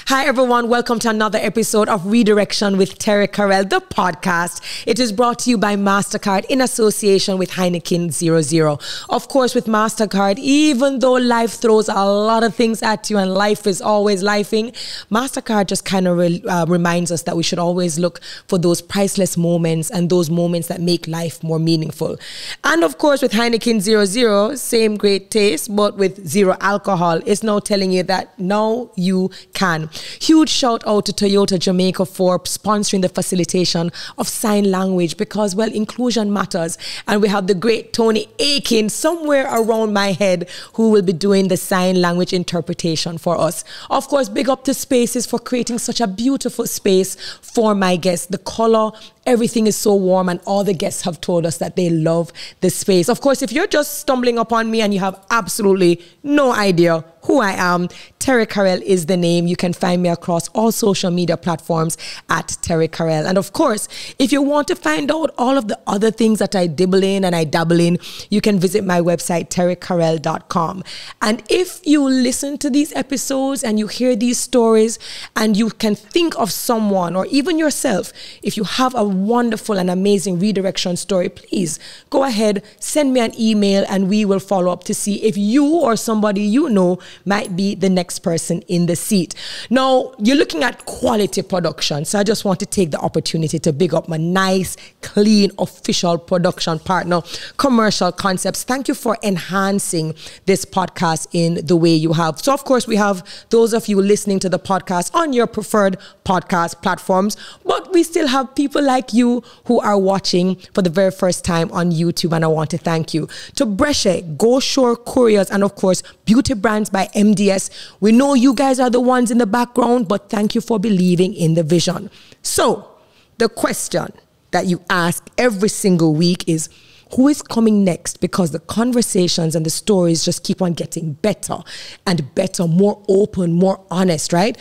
Hi everyone, welcome to another episode of Redirection with Terri-Karelle, the podcast. It is brought to you by MasterCard in association with Heineken 00. Of course, with MasterCard, even though life throws a lot of things at you and life is always lifing, MasterCard just kind of reminds us that we should always look for those priceless moments and those moments that make life more meaningful. And of course, with Heineken 00, same great taste, but with zero alcohol, it's now telling you that now you can. Huge shout out to Toyota Jamaica for sponsoring the facilitation of sign language because, well, inclusion matters. And we have the great Tony Aiken somewhere around my head who will be doing the sign language interpretation for us. Of course, big up to Spaces for creating such a beautiful space for my guests. The color, everything is so warm, and all the guests have told us that they love the space. Of course, if you're just stumbling upon me and you have absolutely no idea who I am, Terri-Karelle is the name. You can find me across all social media platforms at Terri-Karelle. And of course, if you want to find out all of the other things that I dibble in and I dabble in, you can visit my website, Terri-Karelle.com. And if you listen to these episodes and you hear these stories and you can think of someone or even yourself, if you have a wonderful and amazing redirection story, please go ahead, send me an email and we will follow up to see if you or somebody you know might be the next person in the seat. Now, you're looking at quality production, so I just want to take the opportunity to big up my nice, clean, official production partner, Commercial Concepts. Thank you for enhancing this podcast in the way you have. So, of course, we have those of you listening to the podcast on your preferred podcast platforms, but we still have people like you who are watching for the very first time on YouTube, and I want to thank you. To Brescia, Go Shore Couriers, and of course, Beauty Brands by MDS. We know you guys are the ones in the background, but thank you for believing in the vision. So, the question that you ask every single week is, who is coming next? Because the conversations and the stories just keep on getting better and better, more open, more honest, right?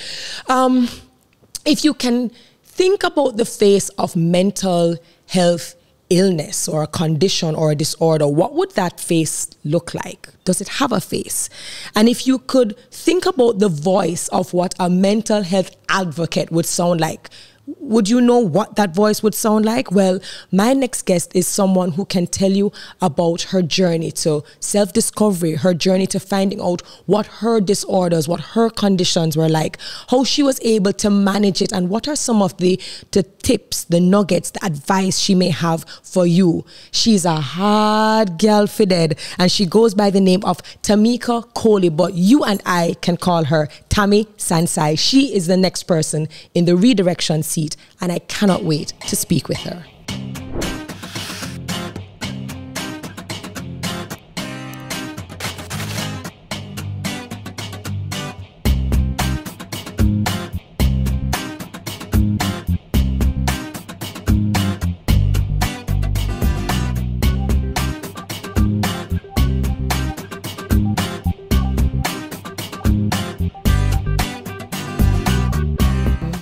If you can think about the face of mental health illness or a condition or a disorder, what would that face look like? Does it have a face? And if you could think about the voice of what a mental health advocate would sound like, would you know what that voice would sound like? Well, my next guest is someone who can tell you about her journey to self-discovery, her journey to finding out what her disorders, what her conditions were like, how she was able to manage it, and what are some of the tips, the nuggets, the advice she may have for you. She's a hard girl for dead, and she goes by the name of Tameka Coley, but you and I can call her Tami Tsansai. She is the next person in the redirection seat, and I cannot wait to speak with her.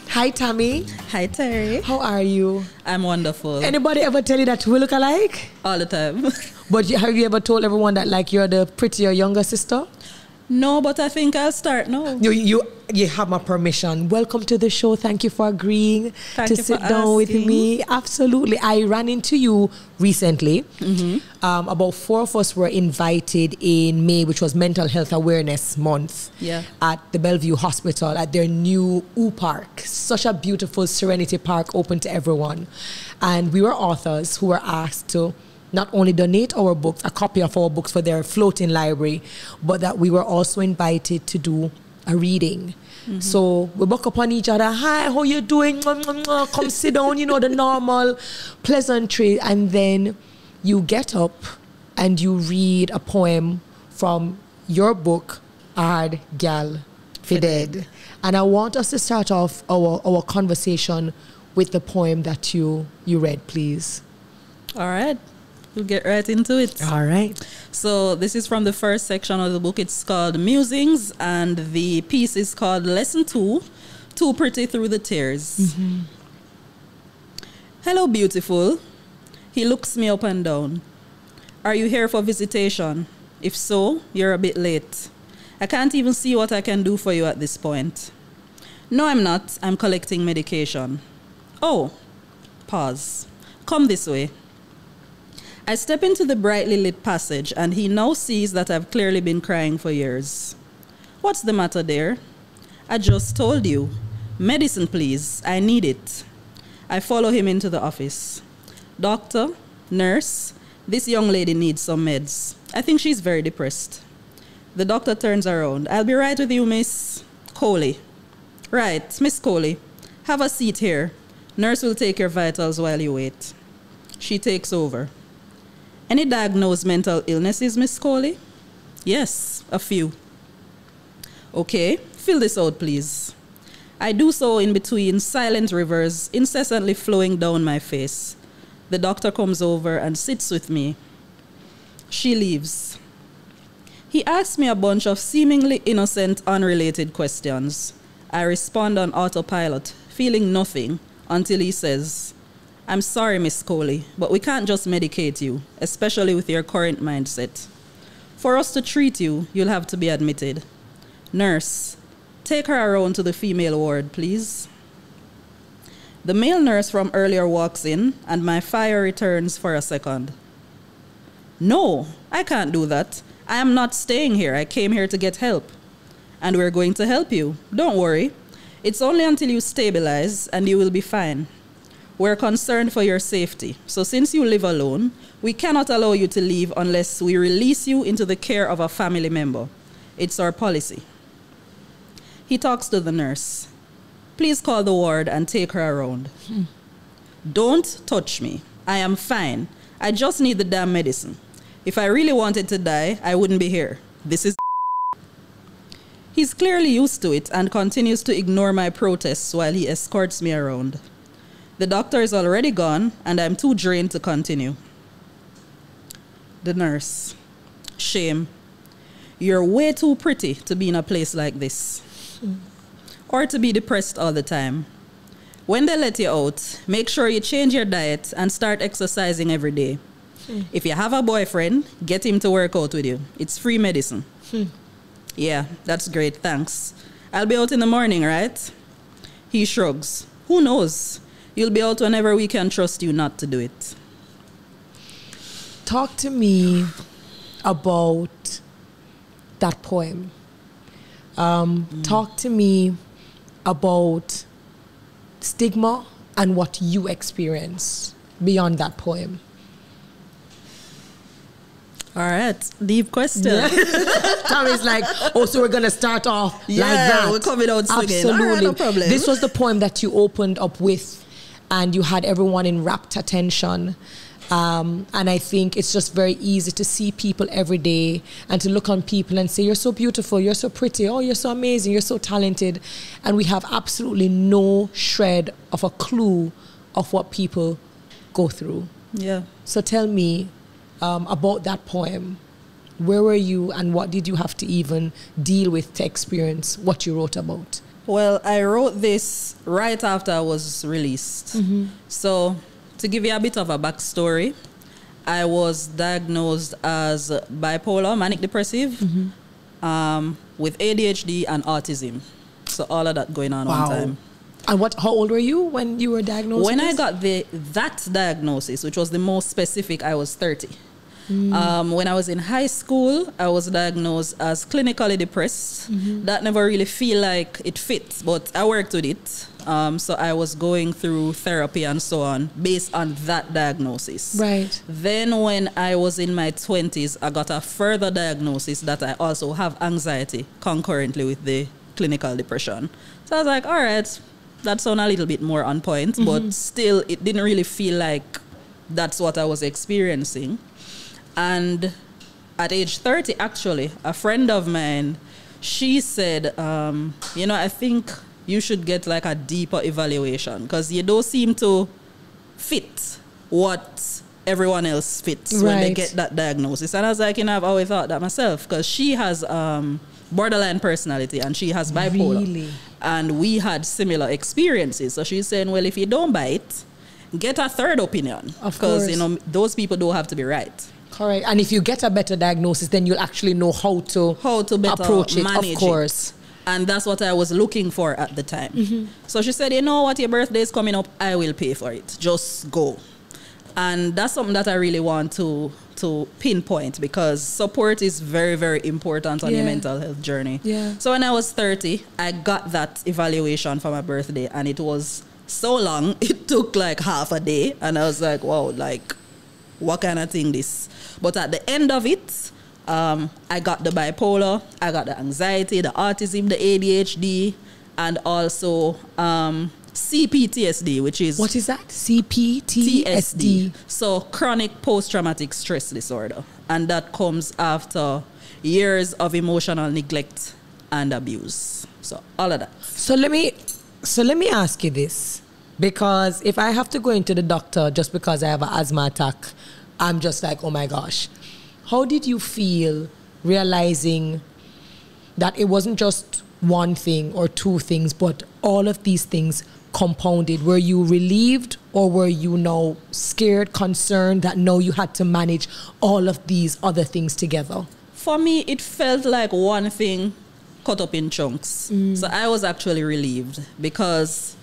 Hi, Tami. Hi, Terry. How are you? I'm wonderful. Anybody ever tell you that we look alike? All the time. But have you ever told everyone that like you're the prettier younger sister? No, but I think I'll start now. You have my permission. Welcome to the show. Thank you for agreeing to sit down with me. Absolutely. I ran into you recently. About 4 of us were invited in May, which was Mental Health Awareness Month, at the Bellevue Hospital at their new U Park. Such a beautiful Serenity Park open to everyone. And we were authors who were asked to not only donate our books, a copy of our books for their floating library, but that we were also invited to do a reading. So we buck up on each other. Hi, how you doing? Come sit down, you know, the normal pleasantry. And then you get up and you read a poem from your book, Hard Gal Fi Dead. And I want us to start off our conversation with the poem that you read, please. All right. We'll get right into it. All right. So this is from the first section of the book. It's called Musings, and the piece is called Lesson 2, Too Pretty Through the Tears. Hello, beautiful. He looks me up and down. Are you here for visitation? If so, you're a bit late. I can't even see what I can do for you at this point. No, I'm not. I'm collecting medication. Oh, pause. Come this way. I step into the brightly lit passage, and he now sees that I've clearly been crying for years. What's the matter there? I just told you. Medicine, please. I need it. I follow him into the office. Doctor, nurse, this young lady needs some meds. I think she's very depressed. The doctor turns around. I'll be right with you, Miss Coley. Right, Miss Coley. Have a seat here. Nurse will take your vitals while you wait. She takes over. Any diagnosed mental illnesses, Miss Coley? Yes, a few. Okay, fill this out, please. I do so in between silent rivers incessantly flowing down my face. The doctor comes over and sits with me. She leaves. He asks me a bunch of seemingly innocent, unrelated questions. I respond on autopilot, feeling nothing, until he says, I'm sorry, Miss Coley, but we can't just medicate you, especially with your current mindset. For us to treat you, you'll have to be admitted. Nurse, take her around to the female ward, please. The male nurse from earlier walks in, and my fire returns for a second. No, I can't do that. I am not staying here. I came here to get help. And we're going to help you. Don't worry. It's only until you stabilize, and you will be fine. We're concerned for your safety. So since you live alone, we cannot allow you to leave unless we release you into the care of a family member. It's our policy. He talks to the nurse. Please call the ward and take her around. Don't touch me. I am fine. I just need the damn medicine. If I really wanted to die, I wouldn't be here. This is... He's clearly used to it and continues to ignore my protests while he escorts me around. The doctor is already gone, and I'm too drained to continue. The nurse. Shame. You're way too pretty to be in a place like this. Or to be depressed all the time. When they let you out, make sure you change your diet and start exercising every day. If you have a boyfriend, get him to work out with you. It's free medicine. Yeah, that's great, thanks. I'll be out in the morning, right? He shrugs. Who knows? You'll be out whenever we can trust you not to do it. Talk to me about that poem. Talk to me about stigma and what you experience beyond that poem. All right, deep question. Yeah. Tami's like, oh, so we're going to start off like that. We're coming out swinging. Absolutely. All right, no problem. This was the poem that you opened up with, and you had everyone in rapt attention. And I think it's just very easy to see people every day and to look on people and say, you're so beautiful, you're so pretty, oh, you're so amazing, you're so talented. And we have absolutely no shred of a clue of what people go through. Yeah. So tell me about that poem. Where were you and what did you have to even deal with to experience what you wrote about? Well, I wrote this right after I was released. So to give you a bit of a backstory, I was diagnosed as bipolar, manic depressive, with ADHD and autism. So all of that going on one time. And how old were you when you were diagnosed? When I got that diagnosis, which was the most specific, I was 30. When I was in high school, I was diagnosed as clinically depressed. That never really feel like it fits, but I worked with it. So I was going through therapy and so on based on that diagnosis. Right. Then when I was in my 20s, I got a further diagnosis that I also have anxiety concurrently with the clinical depression. So I was like, all right, that sounds a little bit more on point, but still it didn't really feel like that's what I was experiencing. And at age 30, actually, a friend of mine, she said, I think you should get like a deeper evaluation because you don't seem to fit what everyone else fits when they get that diagnosis. And I was like, I've always thought that myself because she has borderline personality and she has bipolar. Really? And we had similar experiences. So she's saying, well, if you don't bite, get a third opinion. Of course. Because, those people don't have to be right. Correct. And if you get a better diagnosis, then you'll actually know how to better approach it, manage of course. And that's what I was looking for at the time. So she said, you know what, your birthday is coming up, I will pay for it. Just go. And that's something that I really want to pinpoint, because support is very, very important on your mental health journey. So when I was 30, I got that evaluation for my birthday, and it was so long, it took like half a day. And I was like, wow, like, what kind of thing this? But at the end of it, I got the bipolar, I got the anxiety, the autism, the ADHD, and also CPTSD, which is... What is that? CPTSD. So chronic post-traumatic stress disorder. And that comes after years of emotional neglect and abuse. So all of that. So let me ask you this. Because if I have to go into the doctor just because I have an asthma attack, I'm just like, oh my gosh. How did you feel realizing that it wasn't just one thing or two things, but all of these things compounded? Were you relieved, or were you now scared, concerned that now you had to manage all of these other things together? For me, it felt like one thing cut up in chunks. So I was actually relieved, because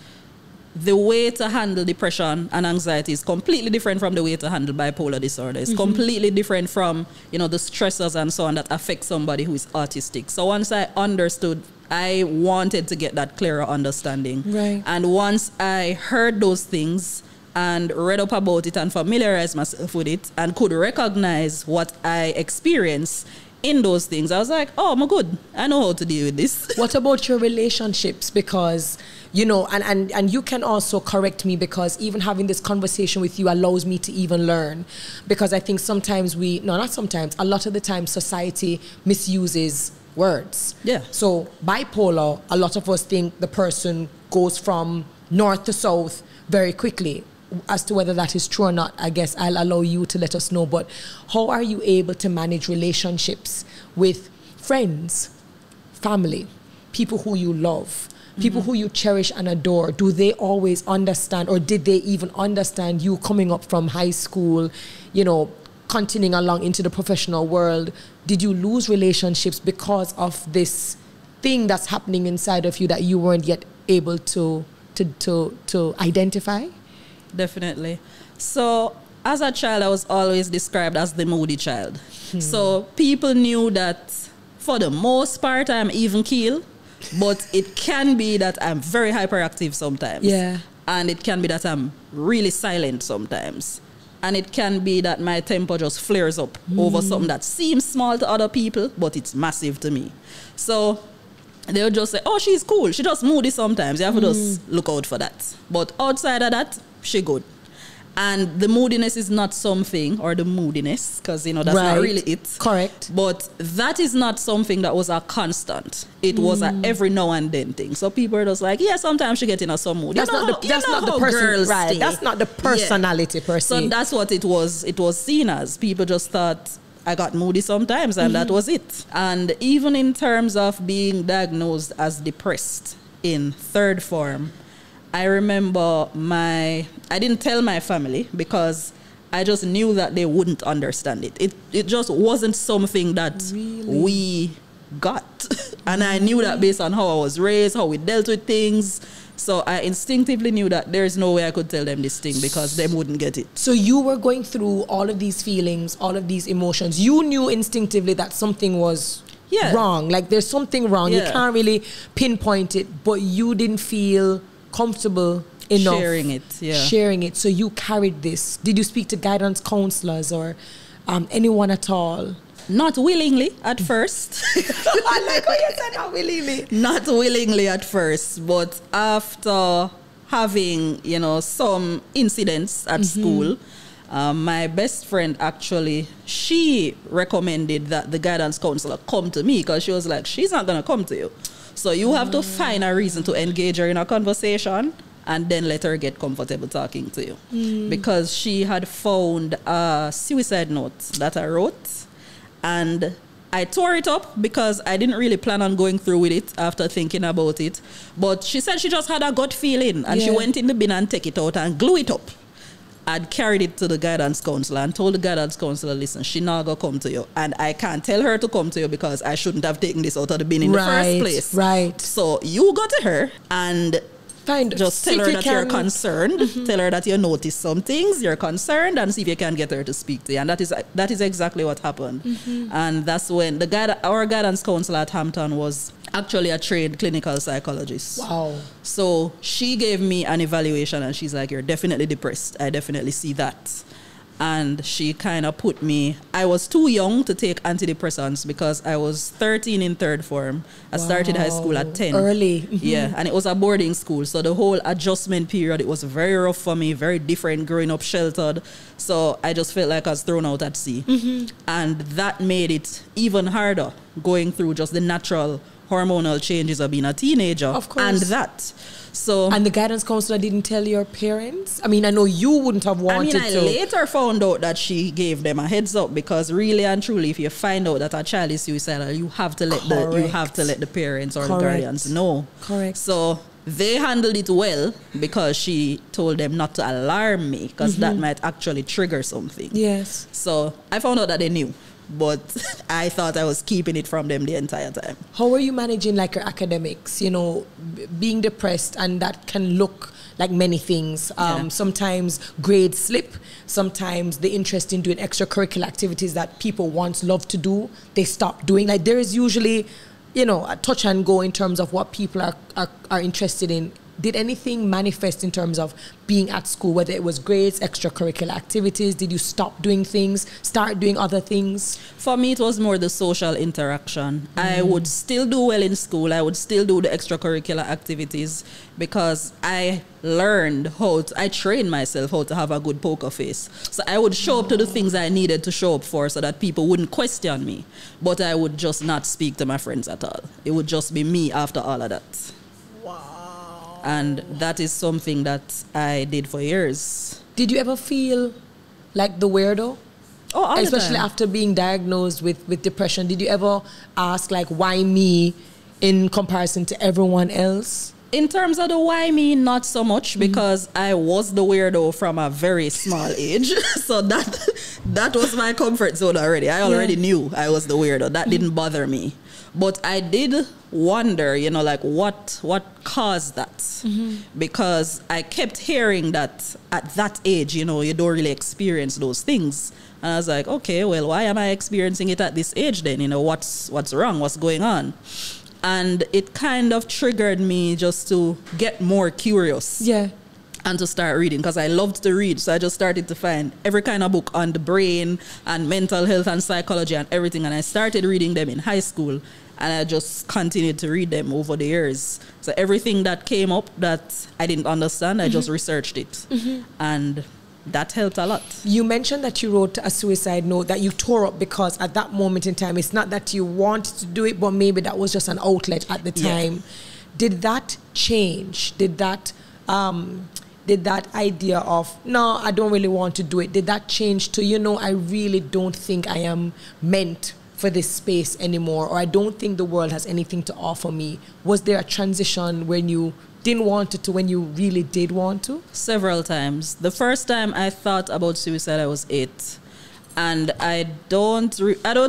the way to handle depression and anxiety is completely different from the way to handle bipolar disorder. It's completely different from, the stressors and so on that affect somebody who is autistic. So once I understood, I wanted to get that clearer understanding. Right. And once I heard those things and read up about it and familiarized myself with it and could recognize what I experienced in those things, I was like, oh, I'm good. I know how to deal with this. What about your relationships? Because, and you can also correct me, because even having this conversation with you allows me to even learn. Because I think sometimes a lot of the time society misuses words. Yeah. So bipolar, a lot of us think the person goes from north to south very quickly. As to whether that is true or not, I guess I'll allow you to let us know. But how are you able to manage relationships with friends, family, people who you love, people who you cherish and adore? Do they always understand, or did they even understand you coming up from high school, continuing along into the professional world? Did you lose relationships because of this thing that's happening inside of you that you weren't yet able to identify? Definitely. So as a child, I was always described as the moody child. So people knew that for the most part I'm even keel, but it can be that I'm very hyperactive sometimes. Yeah. And it can be that I'm really silent sometimes. And it can be that my temper just flares up over something that seems small to other people, but it's massive to me. So they'll just say, oh, she's cool. She just moody sometimes. You have to just look out for that. But outside of that, she good. And the moodiness is not something, or the moodiness, because, that's not really it. Correct. But that is not something that was a constant. It was a every now and then thing. So people are just like, yeah, sometimes she get in some mood. That's not the person, right? That's not the personality per se. So that's what it was. It was seen as. People just thought I got moody sometimes, and that was it. And even in terms of being diagnosed as depressed in third form, I remember I didn't tell my family, because I just knew that they wouldn't understand it. It just wasn't something that we got. And I knew that based on how I was raised, how we dealt with things. So I instinctively knew that there's no way I could tell them this thing, because they wouldn't get it. So you were going through all of these feelings, all of these emotions. You knew instinctively that something was wrong. Like there's something wrong. You can't really pinpoint it, but you didn't feel comfortable enough sharing it. So you carried this. Did you speak to guidance counselors or anyone at all? Not willingly at first. I like how you said not willingly. Not willingly at first, but after having, some incidents at school, my best friend actually, she recommended that the guidance counselor come to me, because she was like, she's not going to come to you. So you have to find a reason to engage her in a conversation and then let her get comfortable talking to you. Because she had found a suicide note that I wrote, and I tore it up because I didn't really plan on going through with it after thinking about it. But she said she just had a gut feeling, and she went in the bin and take it out and glue it up. I'd carried it to the guidance counselor and told the guidance counselor, listen, she not gonna come to you. And I can't tell her to come to you because I shouldn't have taken this out of the bin in the first place. Right. So you go to her and just tell her that you're concerned. Tell her that you noticed some things, you're concerned, and see if you can get her to speak to you. And that is exactly what happened. And that's when our guidance counselor at Hampton was actually a trained clinical psychologist. Wow. So she gave me an evaluation and she's like, you're definitely depressed. I definitely see that. And she kind of put me, I was too young to take antidepressants because I was 13 in third form. I started high school at 10. Early. Yeah, and it was a boarding school. So the whole adjustment period, it was very rough for me, very different growing up sheltered. So I just felt like I was thrown out at sea. And that made it even harder going through just the natural hormonal changes of being a teenager. Of course. And that. So, and the guidance counselor didn't tell your parents? I mean, I know you wouldn't have wanted to. I later found out that she gave them a heads up because really and truly, if you find out that a child is suicidal, you have to let the parents or the guardians know. Correct. So they handled it well because she told them not to alarm me because that might actually trigger something. Yes. So I found out that they knew. But I thought I was keeping it from them the entire time. How were you managing like your academics? You know, being depressed, and that can look like many things. Sometimes grades slip. Sometimes the interest in doing extracurricular activities that people once loved to do, they stop doing. Like there is usually, you know, a touch and go in terms of what people are interested in. Did anything manifest in terms of being at school, whether it was grades, extracurricular activities? Did you stop doing things, start doing other things? For me, it was more the social interaction. I would still do well in school. I would still do the extracurricular activities because I trained myself how to have a good poker face. So I would show up to the things I needed to show up for so that people wouldn't question me. But I would just not speak to my friends at all. It would just be me after all of that. And that is something that I did for years. Did you ever feel like the weirdo? Oh, all especially the time. After being diagnosed with depression. Did you ever ask, like, why me in comparison to everyone else? In terms of the why me, not so much because I was the weirdo from a very small age. So that was my comfort zone already. I already knew I was the weirdo. That didn't bother me. But I did wonder, you know, like what caused that? Because I kept hearing that at that age, you know, you don't really experience those things. And I was like, okay, well, why am I experiencing it at this age then? You know, what's wrong? What's going on? And it kind of triggered me just to get more curious. Yeah. And to start reading because I loved to read. So I just started to find every kind of book on the brain and mental health and psychology and everything. And I started reading them in high school. And I just continued to read them over the years. So everything that came up that I didn't understand, I just researched it. And that helped a lot. You mentioned that you wrote a suicide note that you tore up because at that moment in time, it's not that you wanted to do it, but maybe that was just an outlet at the time. Yeah. Did that change? Did that idea of, no, I don't really want to do it, did that change to, you know, I really don't think I am meant for this space anymore, or I don't think the world has anything to offer me? Was there a transition when you didn't want it to when you really did want to? Several times. The first time I thought about suicide, I was 8. And I don't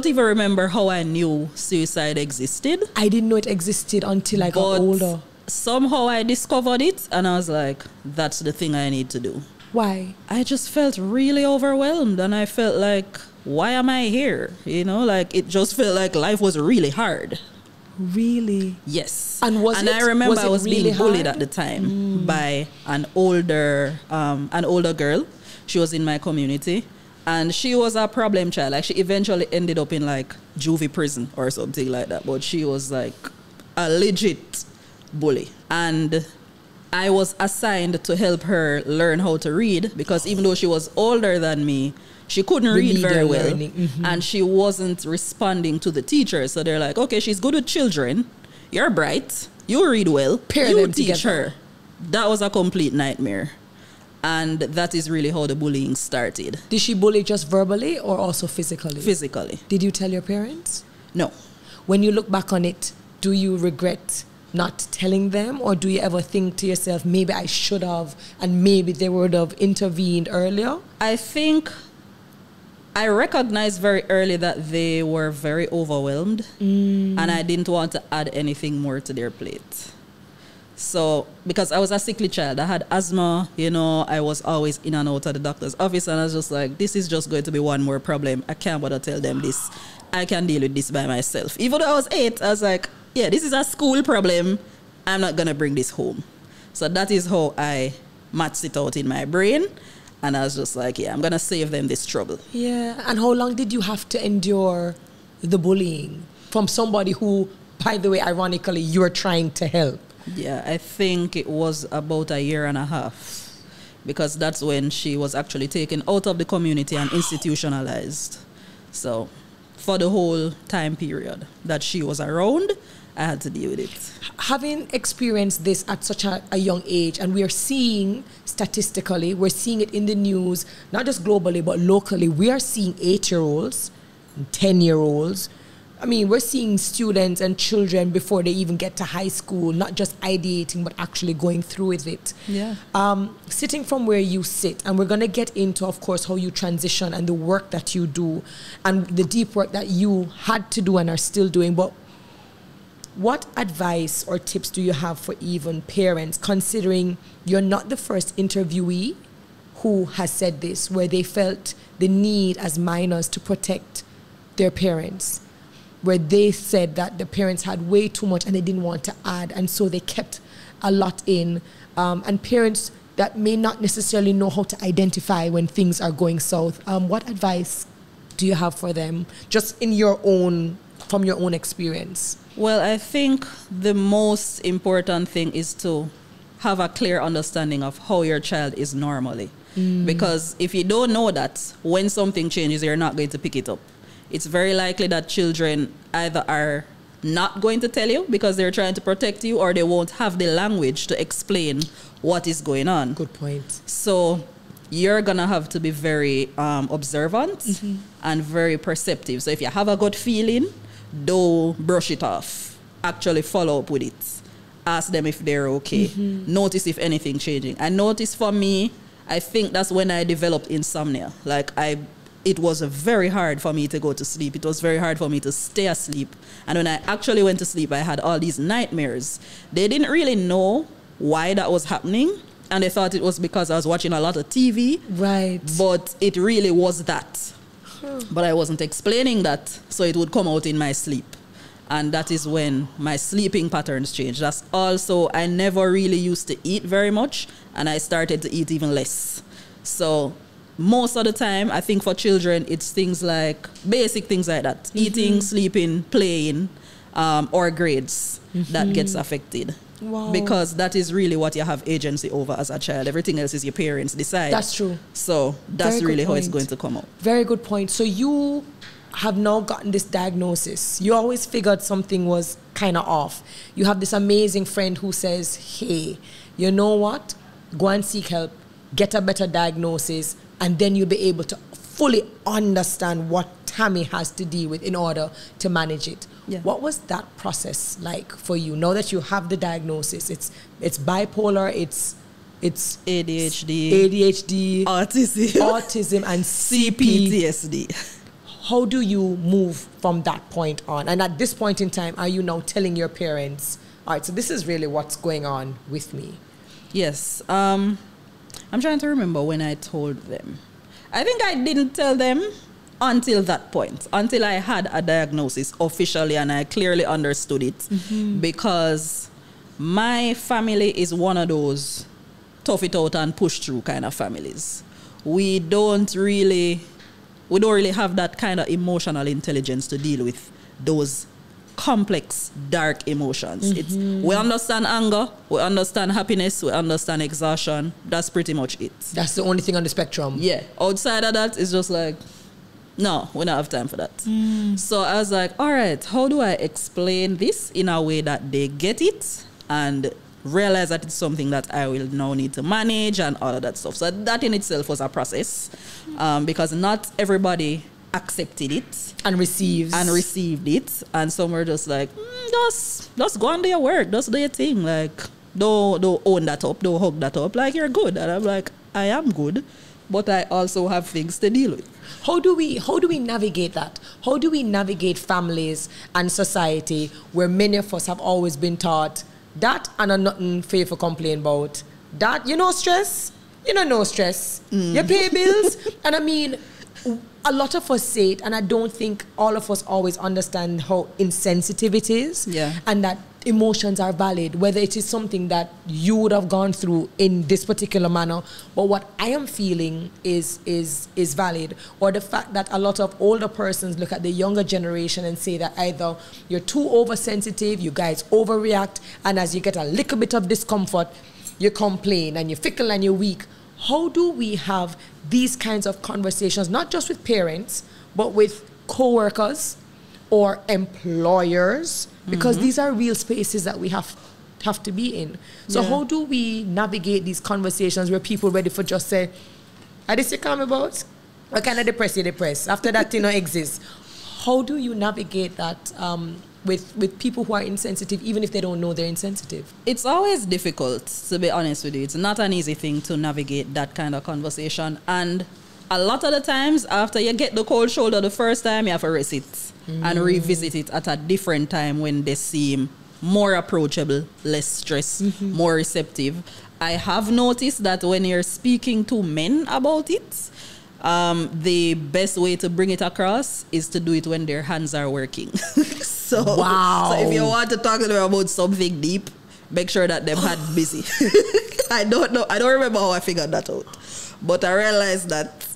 even remember how I knew suicide existed. I didn't know it existed until I got older. Somehow I discovered it and I was like, that's the thing I need to do. Why? I just felt really overwhelmed and I felt like, why am I here? You know, like it just felt like life was really hard. Really? Yes. And I remember I was really being bullied at the time by an older girl. She was in my community and she was a problem child. Like she eventually ended up in like juvie prison or something like that. But she was like a legit bully. And I was assigned to help her learn how to read because even though she was older than me, she couldn't read very well and she wasn't responding to the teacher. So they're like, okay, she's good with children. You're bright. You read well. You teach her. That was a complete nightmare. And that is really how the bullying started. Did she bully just verbally or also physically? Physically. Did you tell your parents? No. When you look back on it, do you regret not telling them? Or do you ever think to yourself, maybe I should have, and maybe they would have intervened earlier? I think I recognized very early that they were very overwhelmed, and I didn't want to add anything more to their plate. So, because I was a sickly child, I had asthma, you know, I was always in and out of the doctor's office, and I was just like, this is just going to be one more problem. I can't bother tell them this. I can deal with this by myself. Even though I was 8, I was like, yeah, this is a school problem. I'm not going to bring this home. So that is how I matched it out in my brain. And I was just like, yeah, I'm going to save them this trouble. Yeah. And how long did you have to endure the bullying from somebody who, by the way, ironically, you're trying to help? Yeah, I think it was about a year and a half, because that's when she was actually taken out of the community and institutionalized. So for the whole time period that she was around, I had to deal with it. Having experienced this at such a young age, and we are seeing statistically, we're seeing it in the news, not just globally, but locally, we are seeing 8-year-olds, 10-year-olds. I mean, we're seeing students and children before they even get to high school, not just ideating, but actually going through with it. Yeah. Sitting from where you sit, and we're going to get into, of course, how you transition and the work that you do and the deep work that you had to do and are still doing. But what advice or tips do you have for even parents, considering you're not the first interviewee who has said this, where they felt the need as minors to protect their parents, where they said that the parents had way too much and they didn't want to add, and so they kept a lot in, and parents that may not necessarily know how to identify when things are going south. What advice do you have for them, just in your own, from your own experience? Well, I think the most important thing is to have a clear understanding of how your child is normally. Because if you don't know that, when something changes, you're not going to pick it up. It's very likely that children either are not going to tell you because they're trying to protect you, or they won't have the language to explain what is going on. Good point. So you're going to have to be very observant and very perceptive. So if you have a gut feeling, don't brush it off. Actually follow up with it. Ask them if they're okay. Notice if anything changing. I noticed for me, I think that's when I developed insomnia. Like it was very hard for me to go to sleep. It was very hard for me to stay asleep. And when I actually went to sleep, I had all these nightmares. They didn't really know why that was happening. And they thought it was because I was watching a lot of TV. Right. But it really was that. But I wasn't explaining that, so it would come out in my sleep. And that is when my sleeping patterns changed. That's also, I never really used to eat very much, and I started to eat even less. So most of the time, I think for children, it's things like, basic things like that. Eating, sleeping, playing, or grades that gets affected. Wow. Because that is really what you have agency over as a child. Everything else is your parents decide. That's true. So that's really how it's going to come out. Very good point. So you have now gotten this diagnosis. You always figured something was kind of off. You have this amazing friend who says, hey, you know what? Go and seek help, get a better diagnosis, and then you'll be able to fully understand what Tami has to deal with in order to manage it. Yeah. What was that process like for you? Now that you have the diagnosis, it's bipolar, it's ADHD, autism, and CPTSD. How do you move from that point on? And at this point in time, are you now telling your parents, all right, so this is really what's going on with me? Yes. I'm trying to remember when I told them. I think I didn't tell them until that point, until I had a diagnosis officially and I clearly understood it. Because my family is one of those tough it out and push through kind of families. We don't really have that kind of emotional intelligence to deal with those complex, dark emotions. We understand anger, we understand happiness, we understand exhaustion. That's pretty much it. That's the only thing on the spectrum. Yeah. Outside of that, it's just like, no, we don't have time for that. So I was like, all right, how do I explain this in a way that they get it and realize that it's something that I will now need to manage and all of that stuff. So that in itself was a process, because not everybody accepted it and received it, and some were just like, just just go and do your work. Just do your thing. Like, don't own that up. Don't hug that up. Like, you're good. And I'm like, I am good, but I also have things to deal with. How do we navigate that? How do we navigate families and society where many of us have always been taught that and are nothing for you to complain about? That, you know, stress? You know, no stress. You pay bills. And I mean, a lot of us say it, and I don't think all of us always understand how insensitive it is. Yeah. And that emotions are valid, whether it is something that you would have gone through in this particular manner, but what I am feeling is valid. Or the fact that a lot of older persons look at the younger generation and say that either you're too oversensitive, you guys overreact, and as you get a little bit of discomfort, you complain and you're fickle and you're weak. How do we have these kinds of conversations, not just with parents, but with co-workers or employers? Because these are real spaces that we have to be in. So how do we navigate these conversations where people ready for just say, are this you come about? What kind of depress you depress? After that, you know, exists. How do you navigate that with people who are insensitive, even if they don't know they're insensitive? It's always difficult, to be honest with you. It's not an easy thing to navigate that kind of conversation. And a lot of the times, after you get the cold shoulder the first time, you have to rest it and revisit it at a different time when they seem more approachable, less stressed, more receptive. I have noticed that when you're speaking to men about it, the best way to bring it across is to do it when their hands are working. So if you want to talk to them about something deep, make sure that them hands busy. I don't know. I don't remember how I figured that out. But I realized that,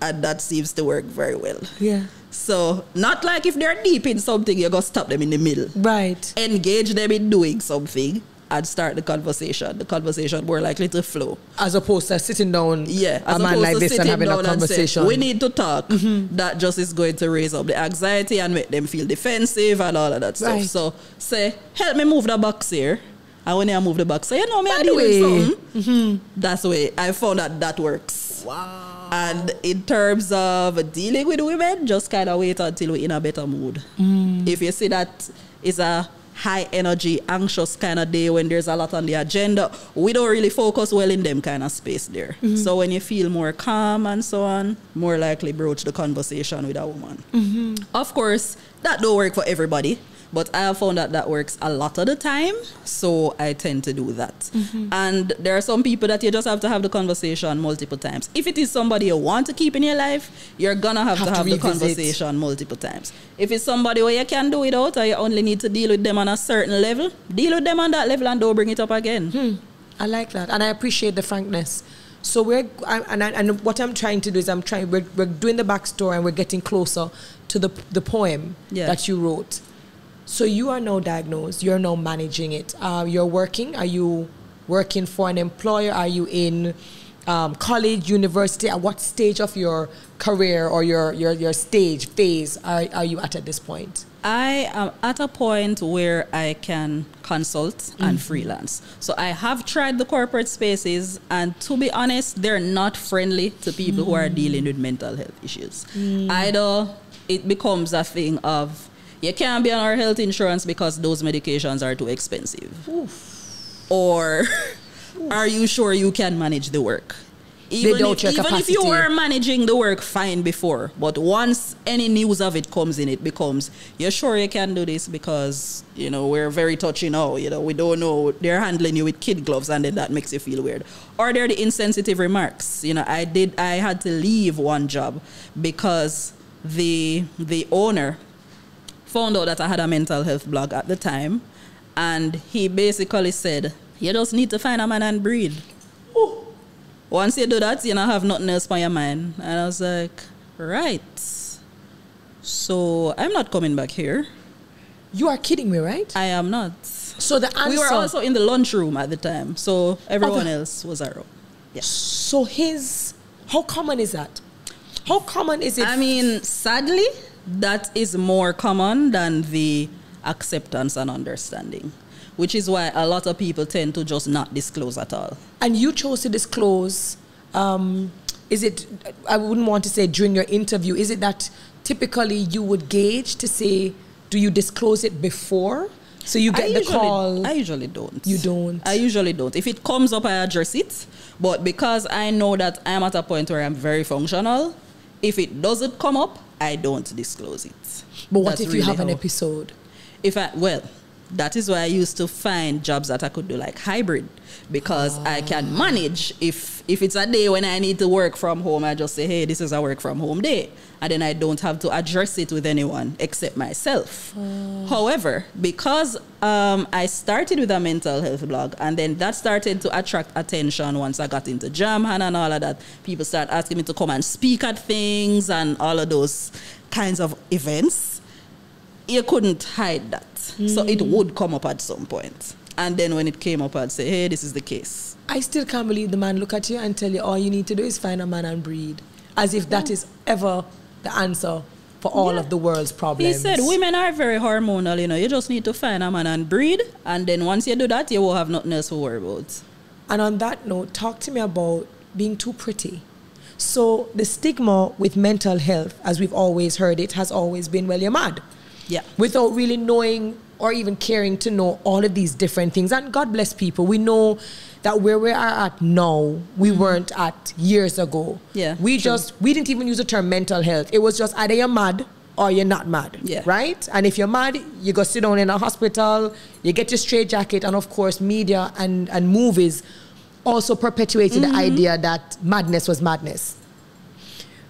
and that seems to work very well. Yeah. So, not like if they're deep in something, you're going to stop them in the middle. Right. Engage them in doing something and start the conversation. The conversation more likely to flow. As opposed to sitting down as a man like this and having a conversation. Say, we need to talk. That just is going to raise up the anxiety and make them feel defensive and all of that stuff. So, say, help me move the box here. And when I move the box, say, you know me, I deal with something. That's the way I found that works. Wow. And in terms of dealing with women, just kind of wait until we're in a better mood. If you see that is a high energy, anxious kind of day when there's a lot on the agenda, we don't really focus well in them kind of space there. So when you feel more calm and so on, more likely broach the conversation with a woman. Of course, that don't work for everybody. But I have found that works a lot of the time, so I tend to do that. And there are some people that you just have to have the conversation multiple times. If it is somebody you want to keep in your life, you're going to have to have the conversation multiple times. If it's somebody where you can do it out or you only need to deal with them on a certain level, deal with them on that level and don't bring it up again. I like that, and I appreciate the frankness. So and what I'm trying to do is we're doing the backstory and we're getting closer to the poem that you wrote. So you are now diagnosed. You're now managing it. You're working. Are you working for an employer? Are you in college, university? At what stage of your career or your stage, phase are you at this point? I am at a point where I can consult and freelance. So I have tried the corporate spaces, and to be honest, they're not friendly to people who are dealing with mental health issues. Either it becomes a thing of, you can't be on our health insurance because those medications are too expensive. Or are you sure you can manage the work? Even if you were managing the work fine before, but once any news of it comes in, it becomes, you're sure you can do this because, you know, we're very touchy now. You know, we don't know, they're handling you with kid gloves, and then that makes you feel weird. Or they're the insensitive remarks. You know, I had to leave one job because the owner found out that I had a mental health blog at the time, and he basically said, you just need to find a man and breed. Once you do that, you don't have nothing else on your mind. And I was like, right. So I'm not coming back here. You are kidding me, right? I am not. So the answer... We were also in the lunchroom at the time, so everyone else was around. Yeah. So how common is that? How common is it? I mean, sadly, that is more common than the acceptance and understanding, which is why a lot of people tend to just not disclose at all. And you chose to disclose, is it, I wouldn't want to say during your interview, is it that typically you would gauge to say, do you disclose it before? So you get the call. I usually don't. You don't? I usually don't. If it comes up, I address it. But because I know that I'm at a point where I'm very functional, if it doesn't come up, I don't disclose it. But what if you have an episode? That is why I used to find jobs that I could do like hybrid, because I can manage. If it's a day when I need to work from home, I just say, hey, this is a work from home day. And then I don't have to address it with anyone except myself. However, because I started with a mental health blog, and then that started to attract attention once I got into Jamhan and all of that. People start asking me to come and speak at things and all of those kinds of events. You couldn't hide that. So it would come up at some point. And then when it came up, I'd say, hey, this is the case. I still can't believe the man look at you and tell you all you need to do is find a man and breed. As if that is ever the answer for all of the world's problems. He said women are very hormonal, you know. You just need to find a man and breed. And then once you do that, you won't have nothing else to worry about. And on that note, talk to me about being too pretty. So the stigma with mental health, as we've always heard it, has always been, well, you're mad. Yeah. Without really knowing or even caring to know all of these different things. And God bless people. We know that where we are at now, we weren't at years ago. Yeah. We didn't even use the term mental health. It was just either you're mad or you're not mad. Yeah. Right? And if you're mad, you go sit down in a hospital, you get your straitjacket, and of course media and movies also perpetuated the idea that madness was madness.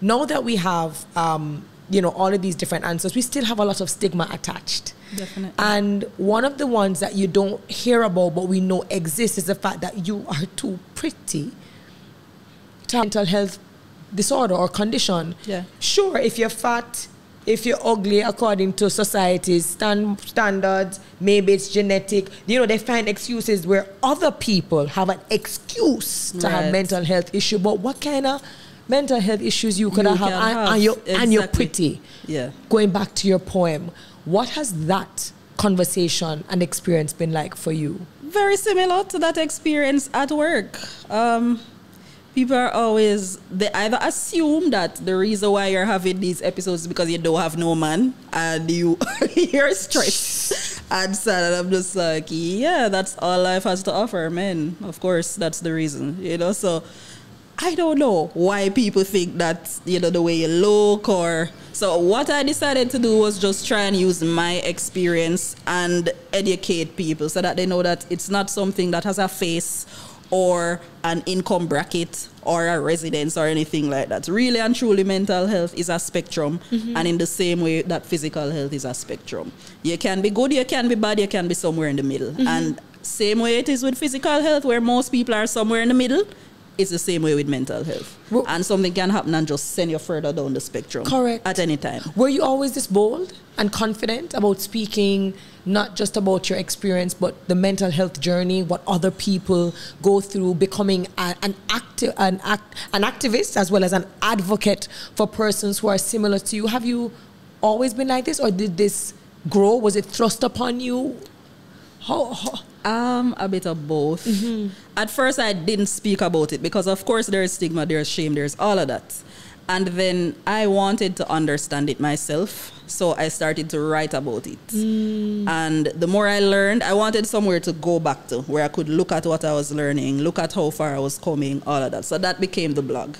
Now that we have all of these different answers, we still have a lot of stigma attached. Definitely. And one of the ones that you don't hear about but we know exists is the fact that you are too pretty to have mental health disorder or condition. Yeah. Sure, if you're fat, if you're ugly according to society's standards, maybe it's genetic. They find excuses where other people have an excuse to have mental health issue. But what kind of mental health issues you could have, and you're pretty. Yeah. Going back to your poem, what has that conversation and experience been like for you? Very similar to that experience at work. People are always, they either assume that the reason why you're having these episodes is because you don't have no man and you're stressed and sad. And I'm just like, yeah, that's all life has to offer, men. Of course, that's the reason, So I don't know why people think that, the way you look or... So what I decided to do was just try and use my experience and educate people so that they know that it's not something that has a face or an income bracket or a residence or anything like that. Really and truly, mental health is a spectrum. And in the same way that physical health is a spectrum. You can be good, you can be bad, you can be somewhere in the middle. And same way it is with physical health, where most people are somewhere in the middle. It's the same way with mental health. And something can happen and just send you further down the spectrum. Correct. At any time. Were you always this bold and confident about speaking, not just about your experience, but the mental health journey, what other people go through, becoming an activist as well as an advocate for persons who are similar to you? Have you always been like this, or did this grow? Was it thrust upon you? How? A bit of both. At first, I didn't speak about it because, of course, there's stigma, there's shame, there's all of that. And then I wanted to understand it myself, so I started to write about it. And the more I learned, I wanted somewhere to go back to, where I could look at what I was learning, look at how far I was coming, all of that. So that became the blog.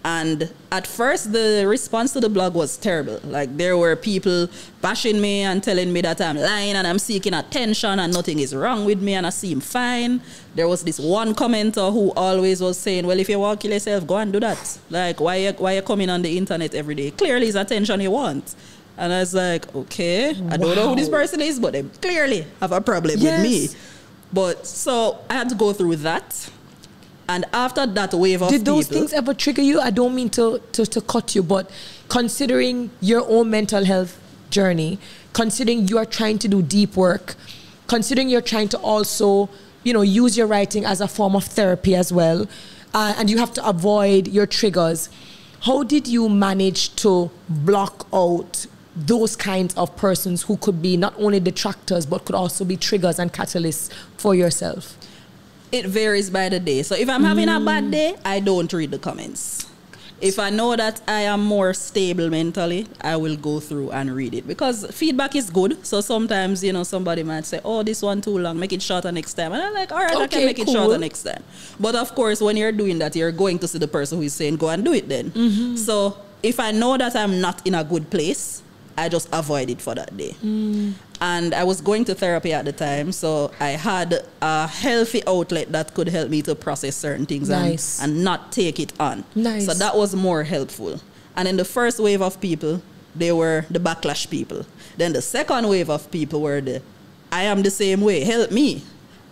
And at first, the response to the blog was terrible. Like, there were people bashing me and telling me that I'm lying and I'm seeking attention and nothing is wrong with me and I seem fine. There was this one commenter who always was saying, well, if you want to kill yourself, go and do that. Like, why you coming on the internet every day? Clearly, it's attention you want. And I was like, okay, I don't know who this person is, but they clearly have a problem with me. But so I had to go through that. And after that wave of Did those things ever trigger you? I don't mean to cut you, but considering your own mental health journey, considering you are trying to do deep work, considering you're trying to also, use your writing as a form of therapy as well, and you have to avoid your triggers, how did you manage to block out those kinds of persons who could be not only detractors, but could also be triggers and catalysts for yourself? It varies by the day. So if I'm having a bad day, I don't read the comments. If I know that I am more stable mentally, I will go through and read it, because feedback is good. So sometimes, you know, somebody might say, oh, this one too long, make it shorter next time. And I'm like, all right, I can make it shorter next time. But of course, when you're doing that, you're going to see the person who is saying, go and do it then. So if I know that I'm not in a good place, I just avoid it for that day. And I was going to therapy at the time, so I had a healthy outlet that could help me to process certain things and not take it on. So that was more helpful. And then the first wave of people, they were the backlash people. Then the second wave of people were the, I am the same way, help me.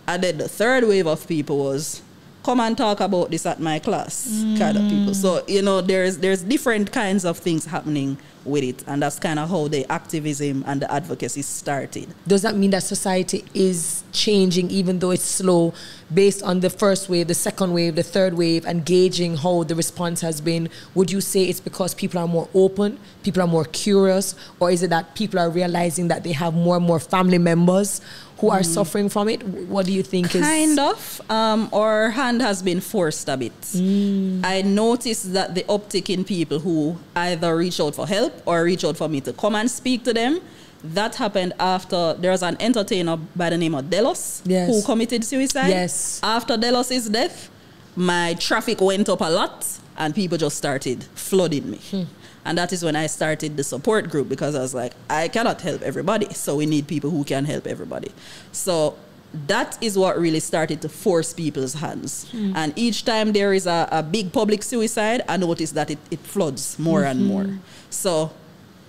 And then the third wave of people was, come and talk about this at my class, kind of people. So, you know, there's different kinds of things happening with it, and that's kind of how the activism and the advocacy started. Does that mean that society is changing, even though it's slow, based on the first wave, the second wave, the third wave, and gauging how the response has been? Would you say it's because people are more open, people are more curious, or is it that people are realizing that they have more and more family members who are suffering from it? What do you think is... Kind of. Our hand has been forced a bit. I noticed that the uptick in people who either reach out for help or reach out for me to come and speak to them, that happened after there was an entertainer by the name of Delos who committed suicide. After Delos's death, my traffic went up a lot and people just started flooding me. And that is when I started the support group, because I was like, I cannot help everybody, so we need people who can help everybody. So that is what really started to force people's hands. And each time there is a big public suicide, I notice that it floods more and more. So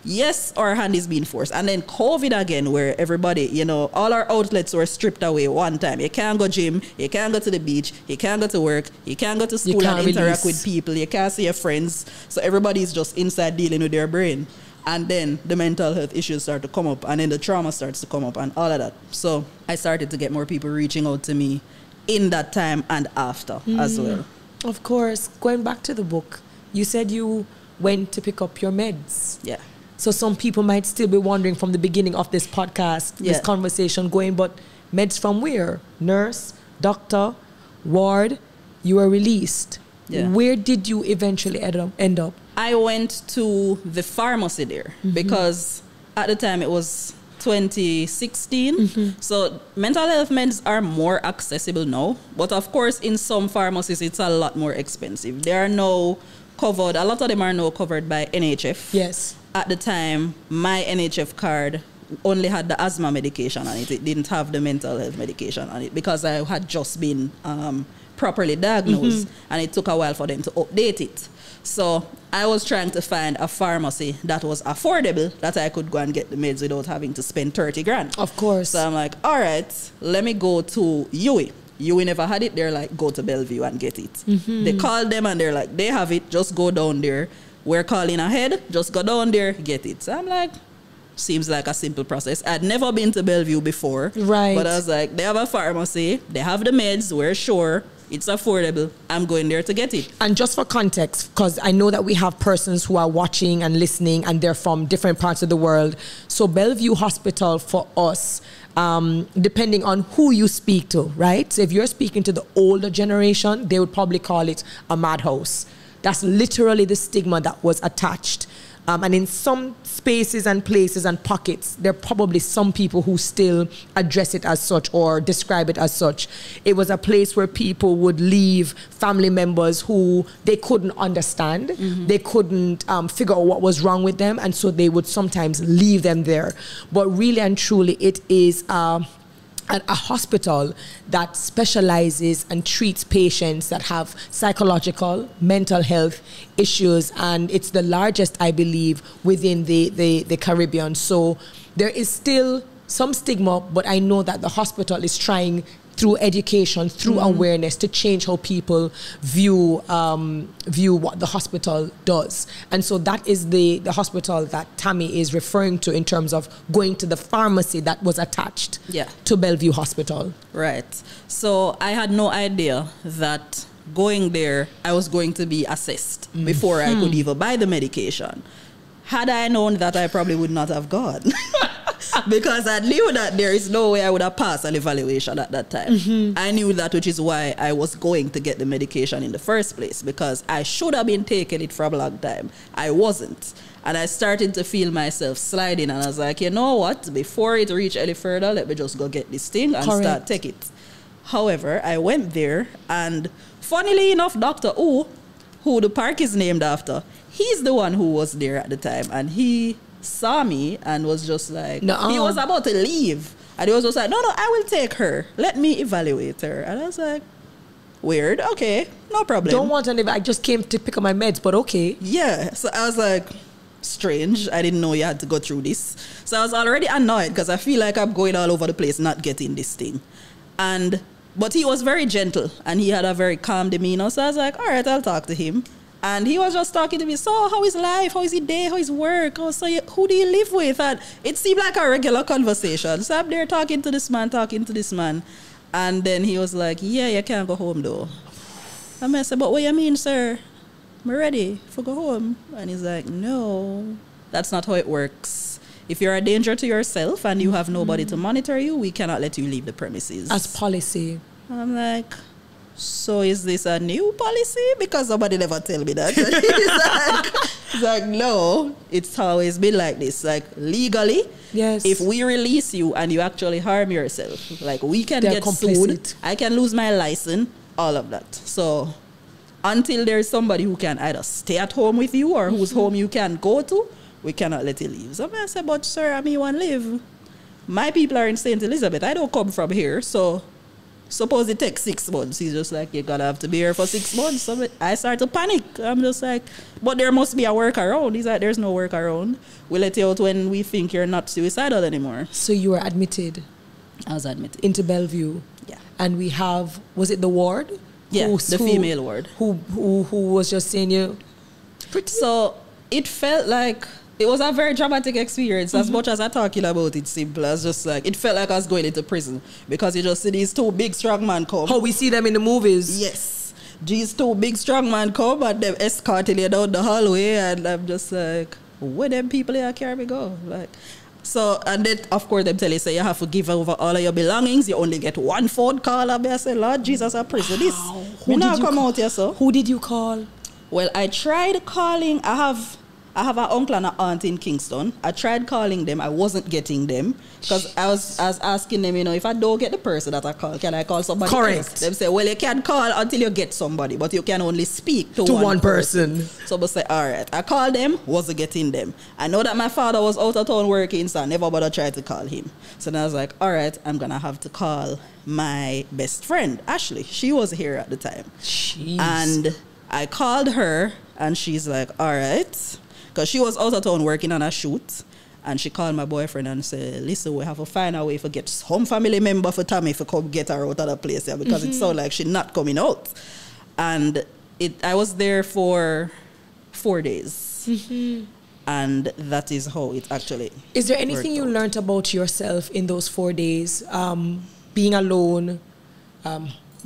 yes, our hand is being forced. And then COVID again, where everybody, you know, all our outlets were stripped away one time. You can't go gym, you can't go to the beach, you can't go to work, you can't go to school and interact with people, you can't see your friends. So everybody's just inside dealing with their brain. And then the mental health issues start to come up, and then the trauma starts to come up and all of that. So I started to get more people reaching out to me in that time and after as well. Of course. Going back to the book, you said you went to pick up your meds. Yeah. So some people might still be wondering from the beginning of this podcast, this conversation going, but meds from where? Nurse, doctor, ward, you were released. Where did you eventually end up? I went to the pharmacy there because at the time it was 2016. So mental health meds are more accessible now. But of course, in some pharmacies, it's a lot more expensive. They are now covered. A lot of them are now covered by NHF. Yes. At the time, my NHF card only had the asthma medication on it. It didn't have the mental health medication on it because I had just been properly diagnosed, and it took a while for them to update it. So I was trying to find a pharmacy that was affordable, that I could go and get the meds without having to spend 30 grand. Of course. So I'm like, all right, let me go to UE. UE never had it. They're like, go to Bellevue and get it. They called them and they're like, they have it. Just go down there. We're calling ahead. Just go down there, get it. So I'm like, seems like a simple process. I'd never been to Bellevue before. Right. But I was like, they have a pharmacy. They have the meds. We're sure. It's affordable. I'm going there to get it. And just for context, because I know that we have persons who are watching and listening and they're from different parts of the world. So Bellevue Hospital for us, depending on who you speak to, right? So if you're speaking to the older generation, they would probably call it a madhouse. That's literally the stigma that was attached. And in some spaces and places and pockets, there are probably some people who still address it as such or describe it as such. It was a place where people would leave family members who they couldn't understand. They couldn't figure out what was wrong with them. And so they would sometimes leave them there. But really and truly, it is a hospital that specializes and treats patients that have psychological, mental health issues, and it's the largest, I believe, within the Caribbean. So there is still some stigma, but I know that the hospital is trying through education, through awareness, to change how people view what the hospital does. And so that is the hospital that Tami is referring to in terms of going to the pharmacy that was attached to Bellevue Hospital. Right. So I had no idea that going there, I was going to be assessed before I could even buy the medication. Had I known that, I probably would not have gone. because I knew that there is no way I would have passed an evaluation at that time. I knew that, which is why I was going to get the medication in the first place, because I should have been taking it for a long time. I wasn't. And I started to feel myself sliding, and I was like, you know what? Before it reached any further, let me just go get this thing and start take it. However, I went there, and funnily enough, Dr. O, who the park is named after, he's the one who was there at the time, and he saw me and was just like, he was about to leave, and he was just like, no, I will take her. Let me evaluate her. And I was like, weird. Okay, no problem. Don't want any. I just came to pick up my meds, but okay. Yeah. So I was like, strange. I didn't know you had to go through this. So I was already annoyed because I feel like I'm going all over the place not getting this thing. But he was very gentle and he had a very calm demeanor. So I was like, all right, I'll talk to him. And he was just talking to me. So how is life? How is your day? How is work? Oh, so who do you live with? And it seemed like a regular conversation. So I'm there talking to this man. And then he was like, yeah, you can't go home though. And I said, but what you mean, sir? I'm ready for go home. And he's like, no, that's not how it works. If you're a danger to yourself and you have nobody to monitor you, we cannot let you leave the premises. As policy. I'm like, so is this a new policy? Because somebody never tell me that. He's like, no, it's always been like this. Like, legally, yes, if we release you and you actually harm yourself, like, we can get sued. I can lose my license, all of that. So until there's somebody who can either stay at home with you or whose home you can go to, we cannot let you leave. So I said, but sir, I mean, want to live. My people are in St. Elizabeth. I don't come from here. So suppose it takes 6 months. He's just like, you're going to have to be here for 6 months. So I start to panic. I'm just like, but there must be a workaround. He's like, there's no workaround. We'll let you out when we think you're not suicidal anymore. So you were admitted? I was admitted. Into Bellevue? Yeah. And we have, was it the ward? Yeah, the female ward. Who was just saying you pretty? So it felt like, it was a very dramatic experience. As much as I'm talking about it simple, as just like, it felt like I was going into prison because you just see these two big strong men come. How we see them in the movies. Yes. These two big strong men come and them escorting you down the hallway, and I'm just like, where them people here carry me go? Like, so, and then of course them tell you, say you have to give over all of your belongings. You only get one phone call. And I say, Lord Jesus, I prison this. Who did you come out here, so? Who did you call? Well, I tried calling. I have an uncle and an aunt in Kingston. I tried calling them. I wasn't getting them because I was asking them, if I don't get the person that I call, can I call somebody else? They say, well, you can call until you get somebody, but you can only speak to one person. So I say, all right. I called them, wasn't getting them. I know that my father was out of town working, so I never bothered trying to call him. So then I was like, all right, I'm going to have to call my best friend, Ashley. She was here at the time. Jeez. And I called her, and she's like, all right. Because she was out of town working on a shoot. And she called my boyfriend and said, listen, we have to find a way to get some family member for Tami to come get her out of the place here, because it sounds like she's not coming out. And I was there for 4 days. And that is how it actually Is there anything you learned about yourself in those 4 days? Being alone,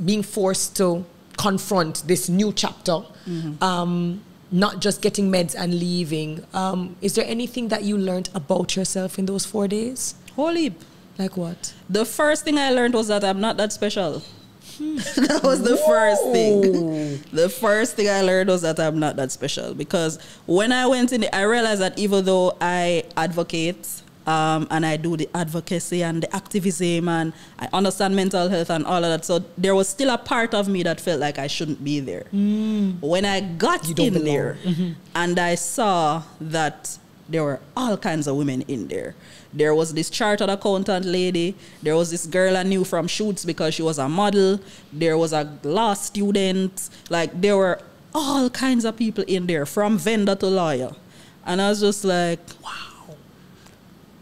being forced to confront this new chapter, not just getting meds and leaving. Is there anything that you learned about yourself in those 4 days? Whole heap. Like what? The first thing I learned was that I'm not that special. That was the first thing. The first thing I learned was that I'm not that special, because when I went in, I realized that even though I advocate and I do the advocacy and the activism and I understand mental health and all of that, so there was still a part of me that felt like I shouldn't be there. When I got in there and I saw that there were all kinds of women in there. There was this chartered accountant lady. There was this girl I knew from shoots because she was a model. There was a law student. Like, there were all kinds of people in there, from vendor to lawyer. And I was just like, wow,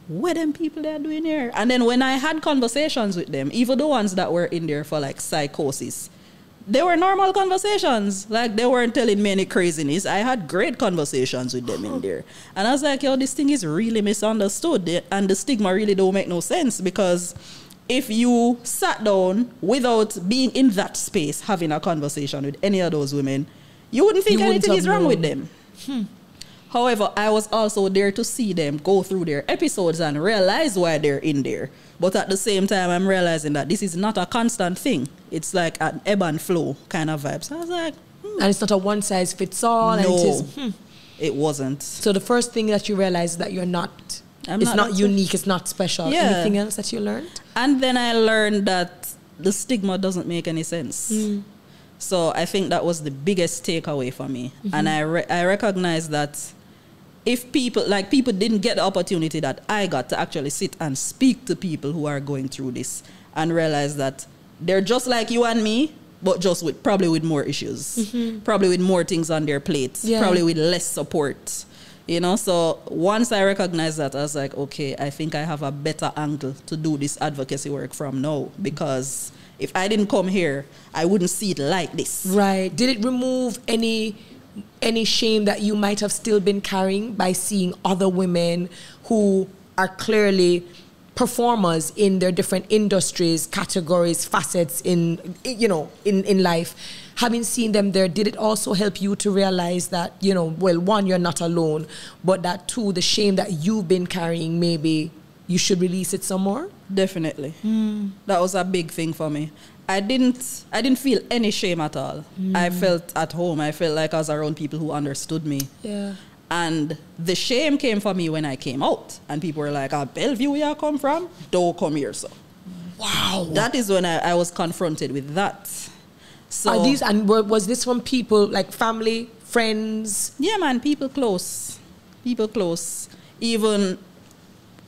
what them people they are doing here? And then when I had conversations with them, even the ones that were in there for like psychosis, they were normal conversations. Like, they weren't telling me any craziness. I had great conversations with them in there. And I was like, yo, this thing is really misunderstood. And the stigma really don't make no sense, because if you sat down without being in that space, having a conversation with any of those women, you wouldn't think anything is wrong with them. However, I was also there to see them go through their episodes and realize why they're in there. But at the same time, I'm realizing that this is not a constant thing. It's like an ebb and flow kind of vibe. So I was like, And it's not a one size fits all. No, and it wasn't. So the first thing that you realize is that you're not, it's not unique, it's not special. Yeah. Anything else that you learned? And then I learned that the stigma doesn't make any sense. So I think that was the biggest takeaway for me. And I recognize that if people didn't get the opportunity that I got to actually sit and speak to people who are going through this and realize that they're just like you and me, but just probably with more issues, probably with more things on their plates, probably with less support, you know. So once I recognized that, I was like, okay, I think I have a better angle to do this advocacy work from now, because if I didn't come here, I wouldn't see it like this. Right. Did it remove any shame that you might have still been carrying by seeing other women who are clearly performers in their different industries, categories, facets in life? Having seen them there, did it also help you to realize that, well, one, you're not alone, but that two, the shame that you've been carrying, maybe you should release it some more? Definitely. That was a big thing for me. I didn't feel any shame at all. I felt at home. I felt like I was around people who understood me. Yeah. And the shame came for me when I came out. And people were like, Bellevue, where you come from? Don't come here, so. Wow. That is when I was confronted with that. So was this from people, like family, friends? Yeah, man, people close. People close. Even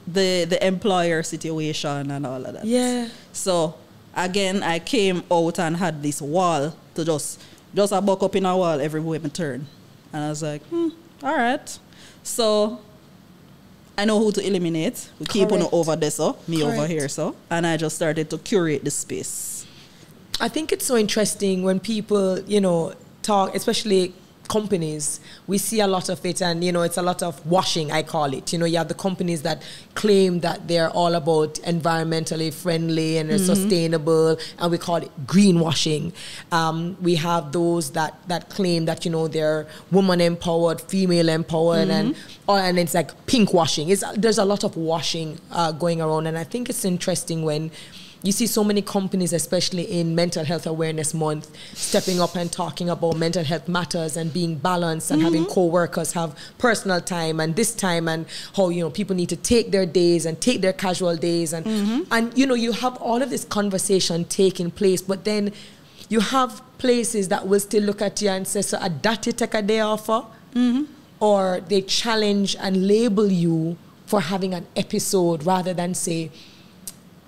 the employer situation and all of that. Yeah. So again, I came out and had this wall to just a buck up in a wall everywhere I turn. And I was like, all right. So I know who to eliminate. We keep on over there, so me over here, so. And I just started to curate the space. I think it's so interesting when people, talk, especially companies. We see a lot of it, and it's a lot of washing, I call it. You have the companies that claim that they're all about environmentally friendly and sustainable, and we call it greenwashing. We have those that claim that they're woman empowered, female empowered, and it's like pink washing. There's a lot of washing going around, and I think it's interesting when you see so many companies, especially in Mental Health Awareness Month, stepping up and talking about mental health matters and being balanced and having co-workers have personal time and this time, and how, people need to take their days and take their casual days. And you have all of this conversation taking place, but then you have places that will still look at you and say, so that you take a day off for? Or they challenge and label you for having an episode rather than say,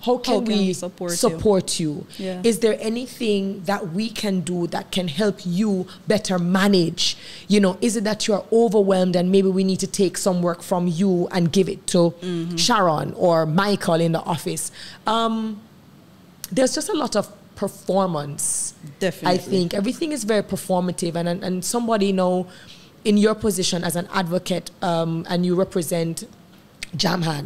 how can we support you? Yeah. Is there anything that we can do that can help you better manage? Is it that you're overwhelmed and maybe we need to take some work from you and give it to Sharon or Michael in the office? There's just a lot of performance. Definitely. I think everything is very performative, and somebody in your position as an advocate, and you represent Jamhan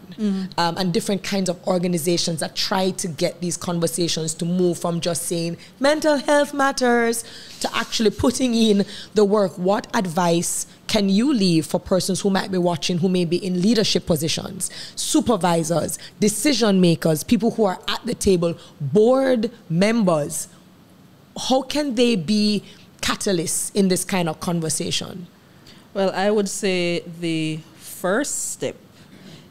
and different kinds of organizations that try to get these conversations to move from just saying mental health matters to actually putting in the work. What advice can you leave for persons who might be watching, who may be in leadership positions, supervisors, decision makers, people who are at the table, board members? How can they be catalysts in this kind of conversation? Well, I would say the first step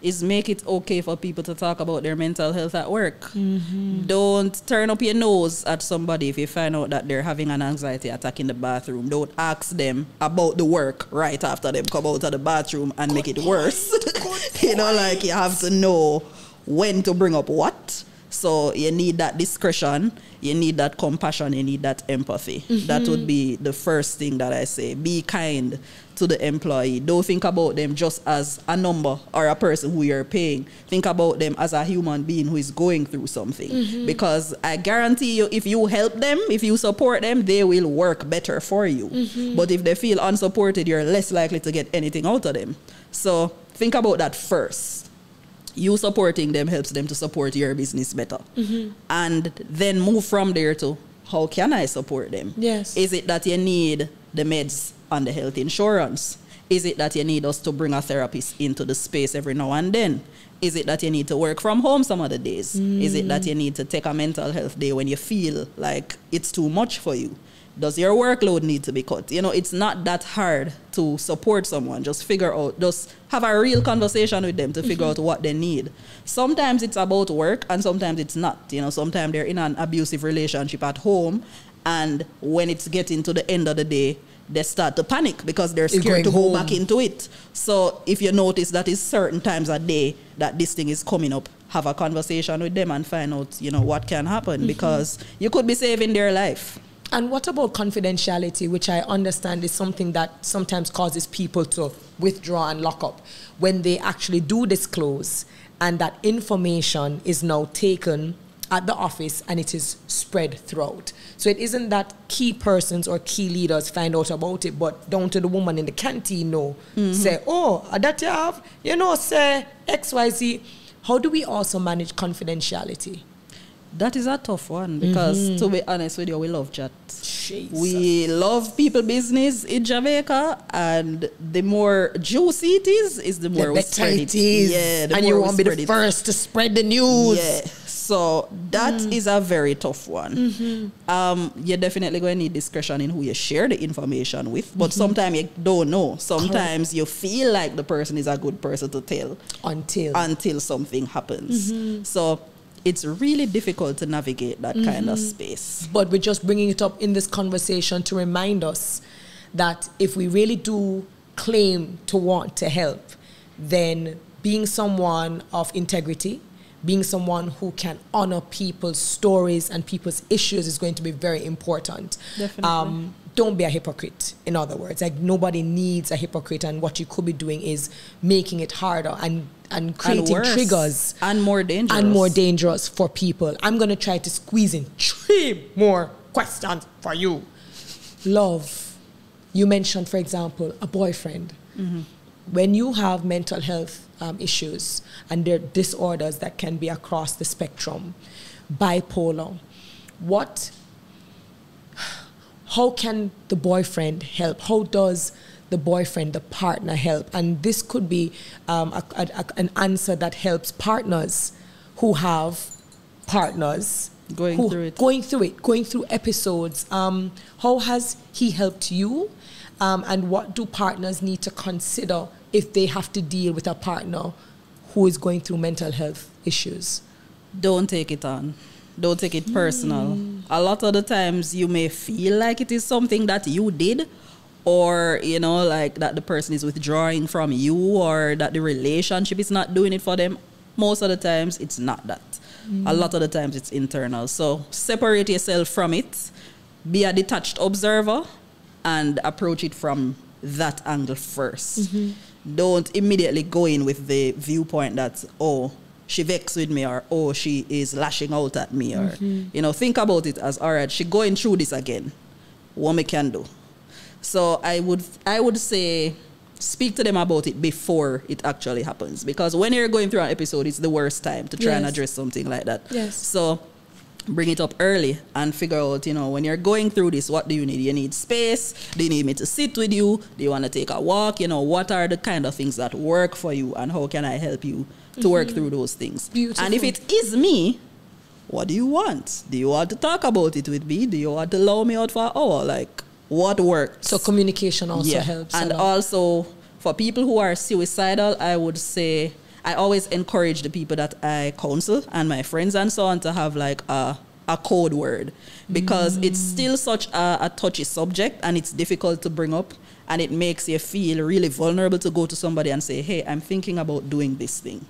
is make it okay for people to talk about their mental health at work. Don't turn up your nose at somebody if you find out that they're having an anxiety attack in the bathroom. Don't ask them about the work right after them come out of the bathroom and make it worse. You have to know when to bring up what. So you need that discretion, you need that compassion, you need that empathy. That would be the first thing that I say. Be kind to the employee. Don't think about them just as a number or a person who you're paying. Think about them as a human being who is going through something. Because I guarantee you, if you help them, if you support them, they will work better for you. But if they feel unsupported, you're less likely to get anything out of them. So think about that first. You supporting them helps them to support your business better. And then move from there to, how can I support them? Yes. Is it that you need the meds and the health insurance? Is it that you need us to bring a therapist into the space every now and then? Is it that you need to work from home some other days? Is it that you need to take a mental health day when you feel like it's too much for you? Does your workload need to be cut? You know, it's not that hard to support someone. Just have a real conversation with them to figure out what they need. Sometimes it's about work and sometimes it's not. You know, sometimes they're in an abusive relationship at home, and when it's getting to the end of the day, they start to panic because they're scared to go back into it. So if you notice that it's certain times a day that this thing is coming up, have a conversation with them and find out, you know, what can happen, because you could be saving their life. And what about confidentiality, which I understand is something that sometimes causes people to withdraw and lock up when they actually do disclose, and that information is now taken at the office and it is spread throughout. So it isn't that key persons or key leaders find out about it, but down to the woman in the canteen know, say, oh, that you have, you know, say XYZ. How do we also manage confidentiality? That is a tough one because, to be honest with you, we love chat. Jesus. We love people business in Jamaica, and the more juicy it is the more we spread it. Yeah, and you want to be the first to spread the news. Yeah. So that is a very tough one. You're definitely going to need discretion in who you share the information with, but sometimes you don't know. Sometimes you feel like the person is a good person to tell until something happens. So it's really difficult to navigate that kind of space. But we're just bringing it up in this conversation to remind us that if we really do claim to want to help, then being someone of integrity, being someone who can honor people's stories and people's issues is going to be very important. Definitely. Don't be a hypocrite, in other words. Like, nobody needs a hypocrite, and what you could be doing is making it harder and creating triggers. And more dangerous For people. I'm going to try to squeeze in 3 more questions for you. Love. You mentioned, for example, a boyfriend. When you have mental health issues, and there are disorders that can be across the spectrum, bipolar, how can the boyfriend help? How does the boyfriend, the partner help? And this could be an answer that helps partners who have partners going through episodes. How has he helped you? And what do partners need to consider if they have to deal with a partner who is going through mental health issues? Don't take it on. Don't take it personal. A lot of the times you may feel like it is something that you did, or, you know, like that the person is withdrawing from you, or that the relationship is not doing it for them. Most of the times it's not that. A lot of the times it's internal. So separate yourself from it. Be a detached observer and approach it from that angle first. Don't immediately go in with the viewpoint that, oh, she vexed with me, or oh, she is lashing out at me, or you know, think about it as, all right, she going through this again. What me can do? So I would say speak to them about it before it actually happens, because when you're going through an episode, it's the worst time to try and address something like that. So bring it up early and figure out, you know, when you're going through this, what do you need? You need space? Do you need me to sit with you? Do you want to take a walk? You know, what are the kind of things that work for you, and how can I help you to work through those things? Beautiful. And if it is me, what do you want? Do you want to talk about it with me? Do you want to allow me out for an hour? Like, what works? So communication also helps. And also, for people who are suicidal, I would say, I always encourage the people that I counsel and my friends and so on to have like a code word, because it's still such a touchy subject, and it's difficult to bring up, and it makes you feel really vulnerable to go to somebody and say, hey, I'm thinking about doing this thing.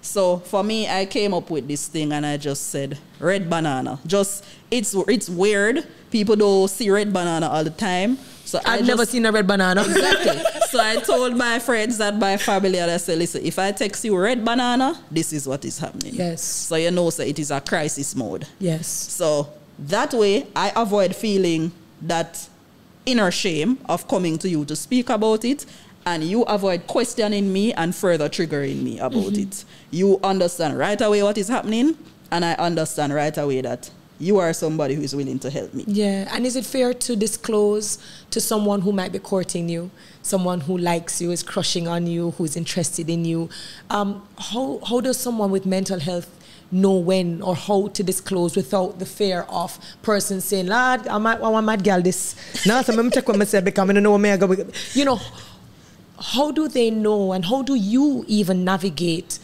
So for me, I came up with this thing, and I just said red banana. Just it's weird. People don't see red banana all the time. So I've never seen a red banana. Exactly. So I told my friends and my family, and I said, listen, if I text you red banana, this is what is happening. Yes. So you know, so it is a crisis mode. Yes. So that way I avoid feeling that inner shame of coming to you to speak about it, and you avoid questioning me and further triggering me about it. You understand right away what is happening, and I understand right away that you are somebody who is willing to help me. Yeah, and is it fair to disclose to someone who might be courting you, someone who likes you, is crushing on you, who's interested in you? How does someone with mental health know when or how to disclose without the fear of person saying, lad, I'm a mad girl this. Now I'm check what myself become, I don't know what I go. You know, how do they know, and how do you even navigate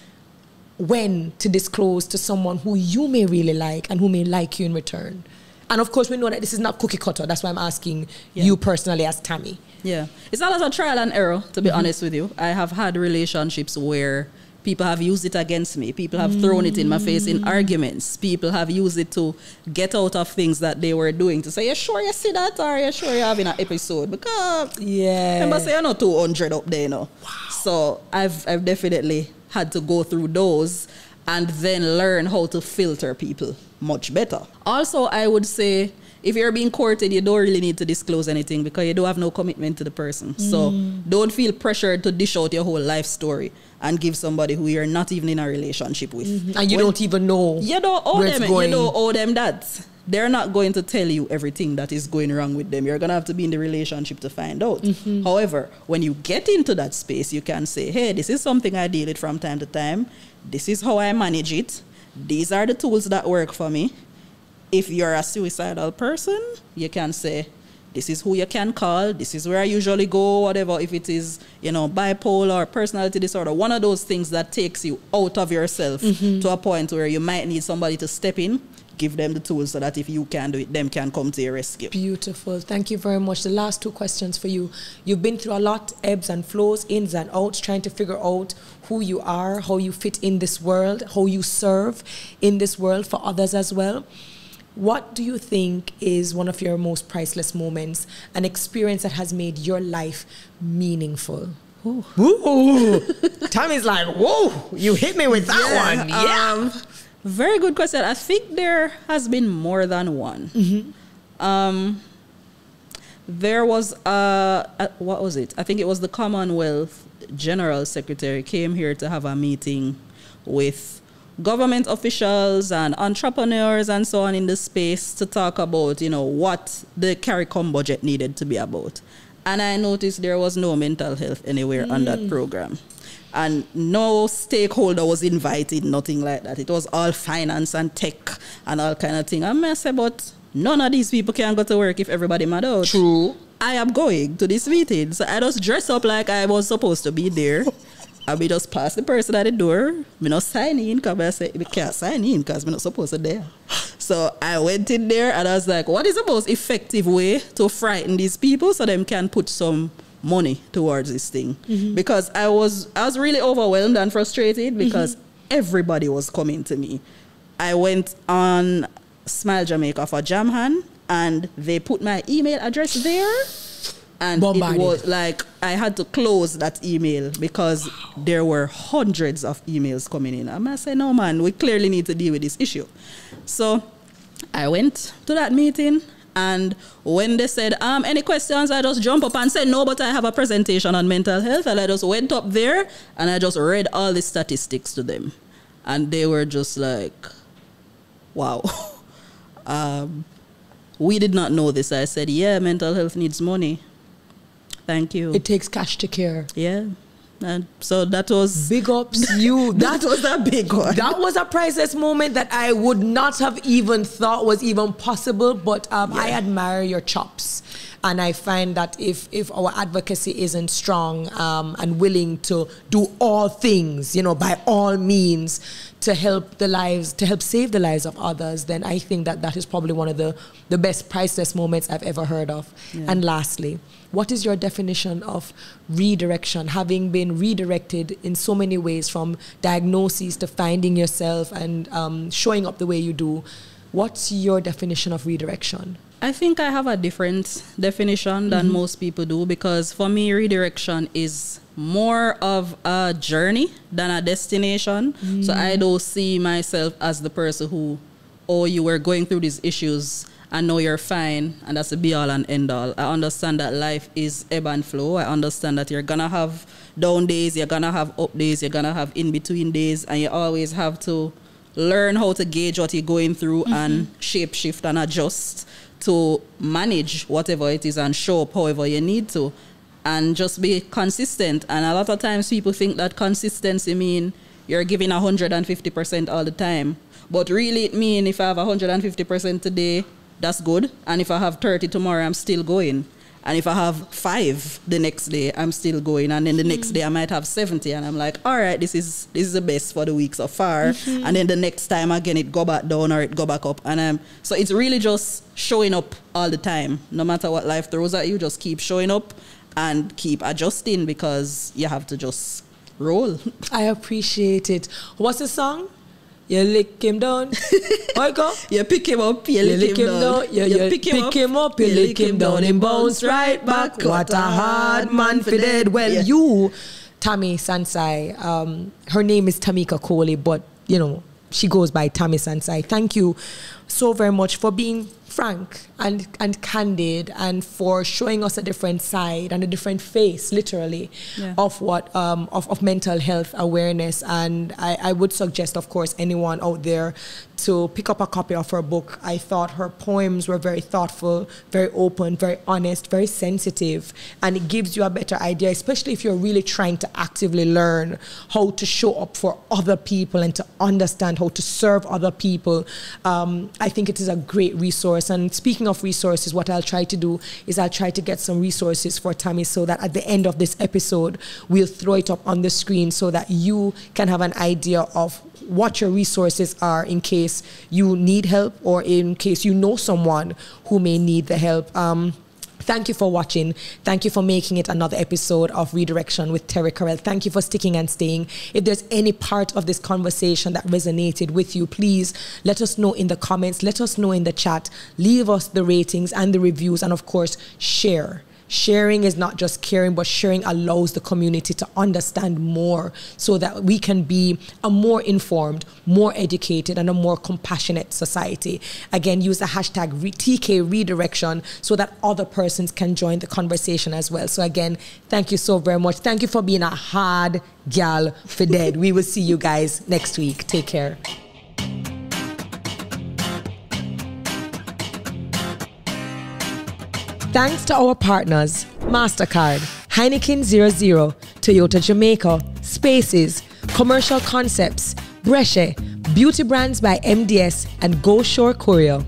when to disclose to someone who you may really like and who may like you in return? And of course, we know that this is not cookie cutter. That's why I'm asking you personally as Tami. Yeah. It's always a trial and error, to be honest with you. I have had relationships where people have used it against me. People have thrown it in my face in arguments. People have used it to get out of things that they were doing, to say, you sure you see that, or you sure you're having an episode? Because remember, say you're not 200 up there, you know. Wow. So I've definitely had to go through those and then learn how to filter people much better. Also, I would say, if you're being courted, you don't really need to disclose anything because you don't have no commitment to the person. So don't feel pressured to dish out your whole life story and give somebody who you're not even in a relationship with. And you don't even know you don't owe where them, it's going. You don't owe them that. They're not going to tell you everything that is going wrong with them. You're going to have to be in the relationship to find out. However, when you get into that space, you can say, hey, this is something I deal with from time to time. This is how I manage it. These are the tools that work for me. If you're a suicidal person, you can say, this is who you can call. This is where I usually go, whatever. If it is, you know, bipolar or personality disorder, one of those things that takes you out of yourself to a point where you might need somebody to step in, give them the tools so that if you can do it, them can come to your rescue. Beautiful. Thank you very much. The last two questions for you. You've been through a lot, ebbs and flows, ins and outs, trying to figure out who you are, how you fit in this world, how you serve in this world for others as well. What do you think is one of your most priceless moments, an experience that has made your life meaningful? Ooh. Ooh. Tami's like, whoa, you hit me with that one. Yeah. Very good question. I think there has been more than one. There was, what was it? I think it was the Commonwealth General Secretary came here to have a meeting with government officials and entrepreneurs and so on in the space to talk about, you know, what the CARICOM budget needed to be about. And I noticed there was no mental health anywhere on that program. And no stakeholder was invited, nothing like that. It was all finance and tech and all kind of thing. I say, but none of these people can go to work if everybody mad out. True. I am going to this meeting. So I just dress up like I was supposed to be there. And we just pass the person at the door. We not sign in because I say we can't sign in because we're not supposed to there. So I went in there and I was like, what is the most effective way to frighten these people so them can put some money towards this thing? Because I was really overwhelmed and frustrated because everybody was coming to me. I went on Smile Jamaica for Jamhan and they put my email address there. And it was like I had to close that email because there were hundreds of emails coming in. And I said, no, man, we clearly need to deal with this issue. So I went to that meeting. And when they said, any questions, I just jump up and said, no, but I have a presentation on mental health. And I just went up there and I just read all the statistics to them. And they were just like, wow. We did not know this. I said, yeah, mental health needs money. Thank you. It takes cash to care. Yeah. And so that was... Big ups you. That was a big one. That was a priceless moment that I would not have even thought was even possible. But I admire your chops. And I find that if our advocacy isn't strong and willing to do all things, you know, by all means to help save the lives of others, then I think that is probably one of the best priceless moments I've ever heard of. Yeah. And lastly, what is your definition of redirection? Having been redirected in so many ways, from diagnoses to finding yourself and showing up the way you do, what's your definition of redirection? I think I have a different definition than most people do, because for me, redirection is more of a journey than a destination. So I don't see myself as the person who, oh, you were going through these issues and now you're fine and that's the be all and end all. I understand that life is ebb and flow. I understand that you're gonna have down days, you're gonna have up days, you're gonna have in between days, and you always have to learn how to gauge what you're going through and shape shift and adjust to manage whatever it is and show up however you need to, and just be consistent. And a lot of times people think that consistency mean you're giving 150% all the time, but really it mean if I have 150% today, that's good, and if I have 30 tomorrow, I'm still going. And if I have 5 the next day, I'm still going. And then the next day I might have 70. And I'm like, all right, this is the best for the week so far. And then the next time again, it go back down or it go back up. And so it's really just showing up all the time. No matter what life throws at you, just keep showing up and keep adjusting, because you have to just roll. I appreciate it. What's the song? You lick him down. You pick him up, you lick him down. You pick him up, you lick him down. Him bounce right back. What a hard man for dead. Well, you, Tami Tsansai, her name is Tameka Coley, but, you know, she goes by Tami Tsansai. Thank you so very much for being frank and candid, and for showing us a different side and a different face, literally, of what of mental health awareness. And I would suggest, of course, anyone out there to pick up a copy of her book. I thought her poems were very thoughtful, very open, very honest, very sensitive, and it gives you a better idea, especially if you're really trying to actively learn how to show up for other people and to understand how to serve other people. I think it is a great resource. And speaking of resources, what I'll try to do is I'll try to get some resources for Tami, so that at the end of this episode, we'll throw it up on the screen so that you can have an idea of what your resources are in case you need help, or in case you know someone who may need the help. Thank you for watching. Thank you for making it another episode of Redirection with Terri-Karelle. Thank you for sticking and staying. If there's any part of this conversation that resonated with you, please let us know in the comments. Let us know in the chat. Leave us the ratings and the reviews. And of course, share. Sharing is not just caring, but sharing allows the community to understand more, so that we can be a more informed, more educated, and a more compassionate society. Again, use the hashtag TK Redirection so that other persons can join the conversation as well. So again, thank you so very much. Thank you for being a hard gal for dead. We will see you guys next week. Take care. Thanks to our partners, MasterCard, Heineken 00, Toyota Jamaica, Spaces, Commercial Concepts, Brescia, Beauty Brands by MDS, and Go Shore Courier.